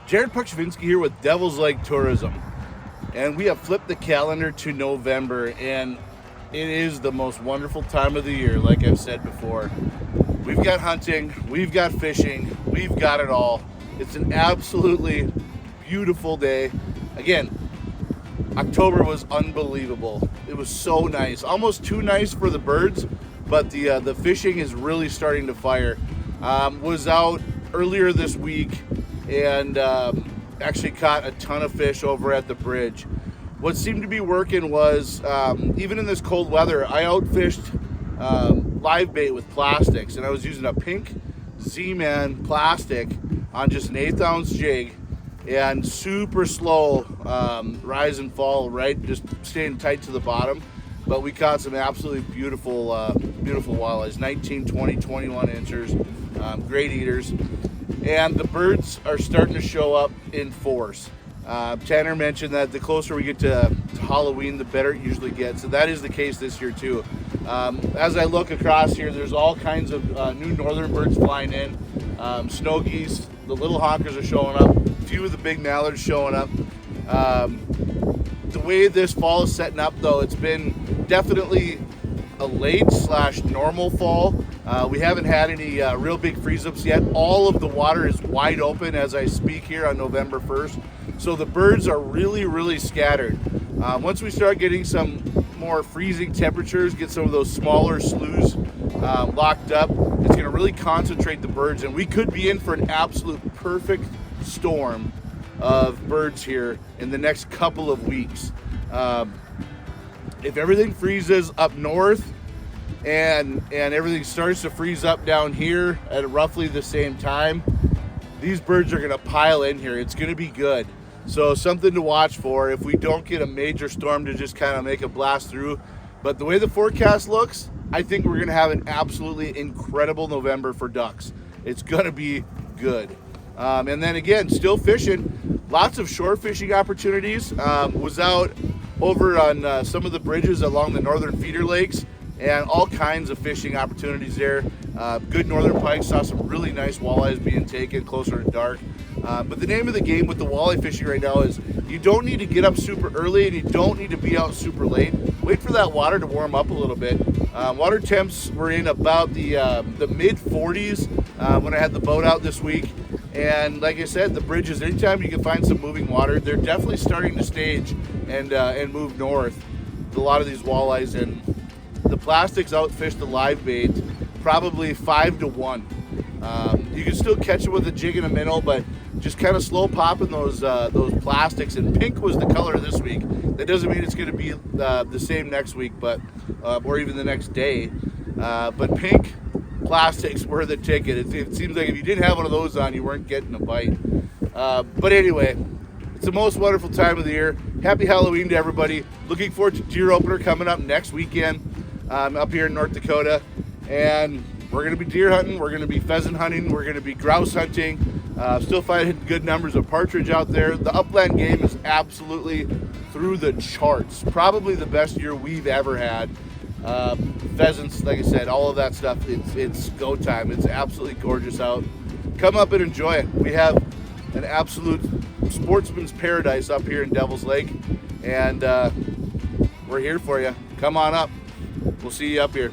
Jared Pukshavinsky here with Devil's Lake Tourism, and we have flipped the calendar to November, and it is the most wonderful time of the year. Like I've said before, we've got hunting, we've got fishing, we've got it all. It's an absolutely beautiful day. Again, October was unbelievable. It was so nice, almost too nice for the birds, but the fishing is really starting to fire. Was out earlier this week and actually caught a ton of fish over at the bridge. What seemed to be working was, even in this cold weather, I outfished live bait with plastics, and I was using a pink Z-Man plastic on just an 1/8 ounce jig, and super slow rise and fall, right? Just staying tight to the bottom. But we caught some absolutely beautiful, beautiful walleyes, 19, 20, 21 inchers, great eaters. And the birds are starting to show up in force. Tanner mentioned that the closer we get to Halloween, the better it usually gets. So that is the case this year too. As I look across here, there's all kinds of new northern birds flying in. Snow geese, the little honkers are showing up. A few of the big mallards showing up. The way this fall is setting up though, it's been definitely a late / normal fall. We haven't had any real big freeze ups yet. All of the water is wide open as I speak here on November 1st. So the birds are really scattered. Once we start getting some more freezing temperatures, get some of those smaller sloughs locked up, it's going to really concentrate the birds, and we could be in for an absolute perfect storm of birds here in the next couple of weeks. If everything freezes up north and everything starts to freeze up down here at roughly the same time, these birds are going to pile in here. It's going to be good. So something to watch for if we don't get a major storm to just kind of make a blast through. But the way the forecast looks, I think we're going to have an absolutely incredible November for ducks. It's going to be good. And then again, still fishing, lots of shore fishing opportunities. Was out over on some of the bridges along the northern feeder lakes, and all kinds of fishing opportunities there. Good northern pike, saw some really nice walleyes being taken closer to dark. But the name of the game with the walleye fishing right now is you don't need to get up super early and you don't need to be out super late. Wait for that water to warm up a little bit. Water temps were in about the mid 40s when I had the boat out this week. And like I said, the bridges, anytime you can find some moving water, they're definitely starting to stage and move north. A lot of these walleyes, and the plastics outfish the live bait probably 5 to 1. You can still catch it with a jig and a minnow, but just kind of slow popping those plastics. And pink was the color this week. That doesn't mean it's going to be the same next week, but or even the next day. But pink plastics were the ticket. It seems like if you didn't have one of those on, you weren't getting a bite. But anyway, it's the most wonderful time of the year. Happy Halloween to everybody. Looking forward to deer opener coming up next weekend up here in North Dakota. And we're going to be deer hunting, we're going to be pheasant hunting, we're going to be grouse hunting. Still finding good numbers of partridge out there. The upland game is absolutely through the charts. Probably the best year we've ever had. Pheasants, like I said, all of that stuff, it's go time. It's absolutely gorgeous out. Come up and enjoy it. We have an absolute sportsman's paradise up here in Devil's Lake, and we're here for you. Come on up. We'll see you up here.